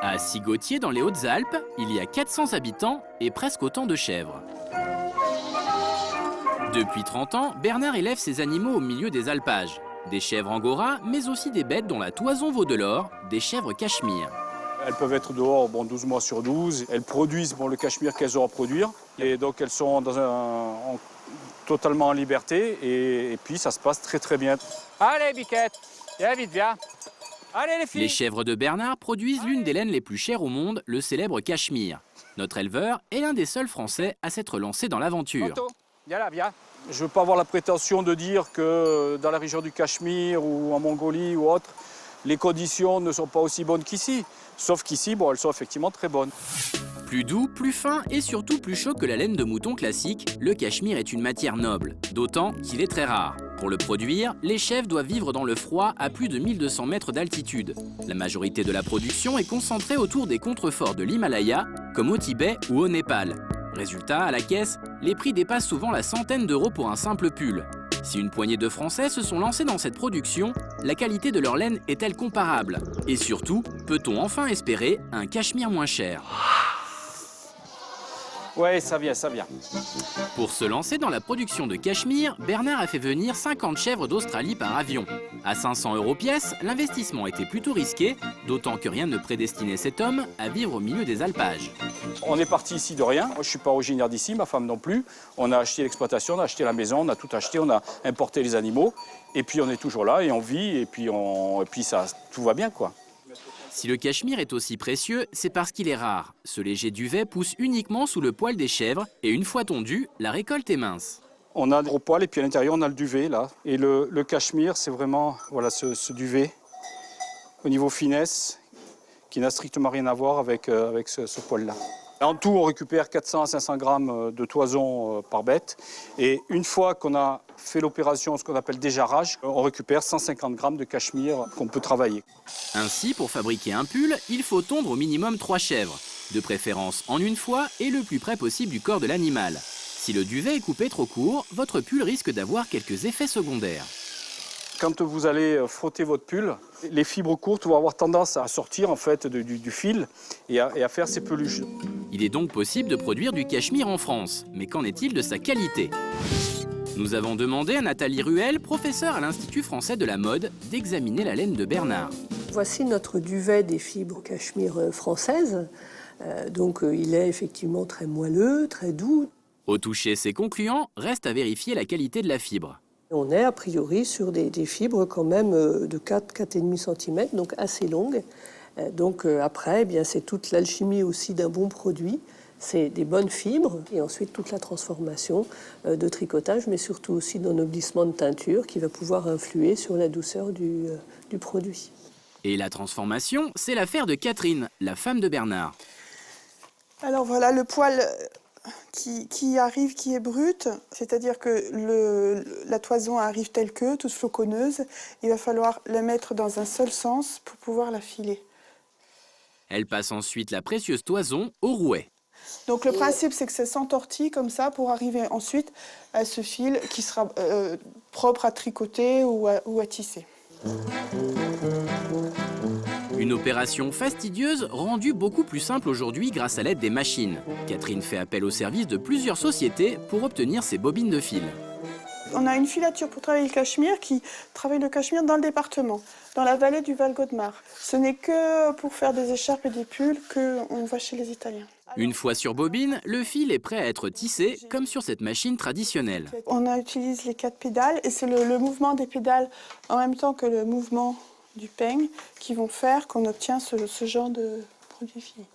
À Sigottier, dans les Hautes-Alpes, il y a 400 habitants et presque autant de chèvres. Depuis 30 ans, Bernard élève ses animaux au milieu des alpages. Des chèvres angora, mais aussi des bêtes dont la toison vaut de l'or, des chèvres cachemire. Elles peuvent être dehors 12 mois sur 12. Elles produisent le cachemire qu'elles ont à produire. Et donc elles sont totalement en liberté. Et puis ça se passe très très bien. Allez, Biquette, viens vite, viens. Allez les filles. Les chèvres de Bernard produisent l'une des laines les plus chères au monde, le célèbre cachemire. Notre éleveur est l'un des seuls Français à s'être lancé dans l'aventure. Viens là, viens. Je ne veux pas avoir la prétention de dire que dans la région du Cachemire ou en Mongolie ou autre, les conditions ne sont pas aussi bonnes qu'ici. Sauf qu'ici, elles sont effectivement très bonnes. Plus doux, plus fin et surtout plus chaud que la laine de mouton classique, le cachemire est une matière noble, d'autant qu'il est très rare. Pour le produire, les chèvres doivent vivre dans le froid à plus de 1200 mètres d'altitude. La majorité de la production est concentrée autour des contreforts de l'Himalaya, comme au Tibet ou au Népal. Résultat, à la caisse, les prix dépassent souvent la centaine d'euros pour un simple pull. Si une poignée de Français se sont lancés dans cette production, la qualité de leur laine est-elle comparable? Et surtout, peut-on enfin espérer un cachemire moins cher? Ouais, ça vient, ça vient. Pour se lancer dans la production de cachemire, Bernard a fait venir 50 chèvres d'Australie par avion. À 500 € pièce, l'investissement était plutôt risqué, d'autant que rien ne prédestinait cet homme à vivre au milieu des alpages. On est parti ici de rien. Moi, je ne suis pas originaire d'ici, ma femme non plus. On a acheté l'exploitation, on a acheté la maison, on a tout acheté, on a importé les animaux. Et puis on est toujours là et on vit et puis ça, tout va bien, quoi. Si le cachemire est aussi précieux, c'est parce qu'il est rare. Ce léger duvet pousse uniquement sous le poil des chèvres et une fois tondu, la récolte est mince. On a le gros poil et puis à l'intérieur on a le duvet là. Et le cachemire, c'est vraiment ce duvet au niveau finesse qui n'a strictement rien à voir avec ce poil-là. En tout, on récupère 400 à 500 grammes de toison par bête. Et une fois qu'on a fait l'opération, ce qu'on appelle déjarrage, on récupère 150 grammes de cachemire qu'on peut travailler. Ainsi, pour fabriquer un pull, il faut tondre au minimum 3 chèvres, de préférence en une fois et le plus près possible du corps de l'animal. Si le duvet est coupé trop court, votre pull risque d'avoir quelques effets secondaires. Quand vous allez frotter votre pull, les fibres courtes vont avoir tendance à sortir en fait du fil et à faire ces peluches. Il est donc possible de produire du cachemire en France, mais qu'en est-il de sa qualité? Nous avons demandé à Nathalie Ruel, professeure à l'Institut français de la mode, d'examiner la laine de Bernard. Voici notre duvet des fibres cachemire françaises. Il est effectivement très moelleux, très doux. Au toucher, c'est concluant, reste à vérifier la qualité de la fibre. On est a priori sur des fibres quand même de 4,5 cm, donc assez longues. Après, c'est toute l'alchimie aussi d'un bon produit. C'est des bonnes fibres et ensuite toute la transformation de tricotage, mais surtout aussi d'ennoblissement de teinture qui va pouvoir influer sur la douceur du produit. Et la transformation, c'est l'affaire de Catherine, la femme de Bernard. Alors voilà le poil qui arrive, qui est brut, c'est-à-dire que la toison arrive telle que, toute floconneuse. Il va falloir la mettre dans un seul sens pour pouvoir la filer. Elle passe ensuite la précieuse toison au rouet. Donc le principe, c'est que ça s'entortille comme ça pour arriver ensuite à ce fil qui sera propre à tricoter ou à tisser. Une opération fastidieuse rendue beaucoup plus simple aujourd'hui grâce à l'aide des machines. Catherine fait appel au service de plusieurs sociétés pour obtenir ses bobines de fil. On a une filature pour travailler le cachemire qui travaille le cachemire dans le département, dans la vallée du Val-Godemar. Ce n'est que pour faire des écharpes et des pulls qu'on va chez les Italiens. Une fois sur bobine, le fil est prêt à être tissé comme sur cette machine traditionnelle. On utilise les 4 pédales et c'est le mouvement des pédales en même temps que le mouvement du peigne qui vont faire qu'on obtient ce genre de produit fini.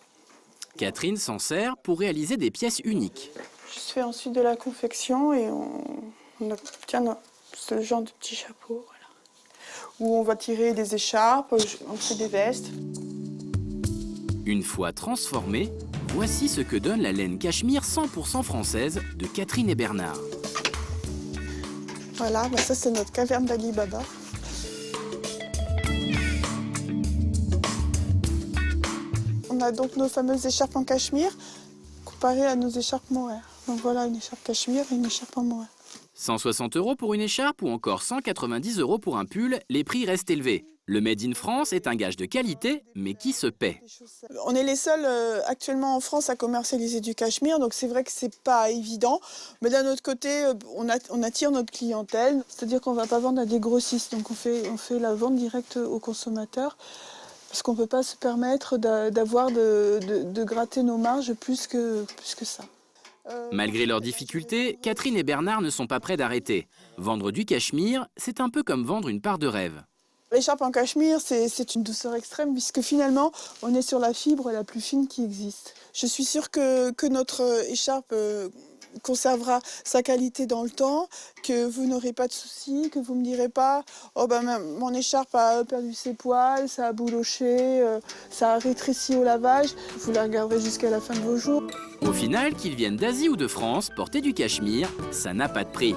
Catherine s'en sert pour réaliser des pièces uniques. Je fais ensuite de la confection et on obtient ce genre de petits chapeaux, voilà, où on va tirer des écharpes, on fait des vestes. Une fois transformée, voici ce que donne la laine cachemire 100% française de Catherine et Bernard. Voilà, ça c'est notre caverne d'Ali Baba. On a donc nos fameuses écharpes en cachemire comparées à nos écharpes mohair. Donc voilà une écharpe cachemire et une écharpe en mohair. 160 € pour une écharpe ou encore 190 € pour un pull, les prix restent élevés. Le Made in France est un gage de qualité, mais qui se paie. On est les seuls actuellement en France à commercialiser du cachemire, donc c'est vrai que c'est pas évident. Mais d'un autre côté, on attire notre clientèle, c'est-à-dire qu'on ne va pas vendre à des grossistes, donc on fait la vente directe aux consommateurs, parce qu'on ne peut pas se permettre de gratter nos marges plus que ça. Malgré leurs difficultés, Catherine et Bernard ne sont pas prêts d'arrêter. Vendre du cachemire, c'est un peu comme vendre une part de rêve. L'écharpe en cachemire, c'est une douceur extrême puisque finalement, on est sur la fibre la plus fine qui existe. Je suis sûre que notre écharpe conservera sa qualité dans le temps, que vous n'aurez pas de soucis, que vous ne me direz pas « Oh ben mon écharpe a perdu ses poils, ça a bouloché, ça a rétréci au lavage ». Vous la regarderez jusqu'à la fin de vos jours. Au final, qu'ils viennent d'Asie ou de France, porter du cachemire, ça n'a pas de prix.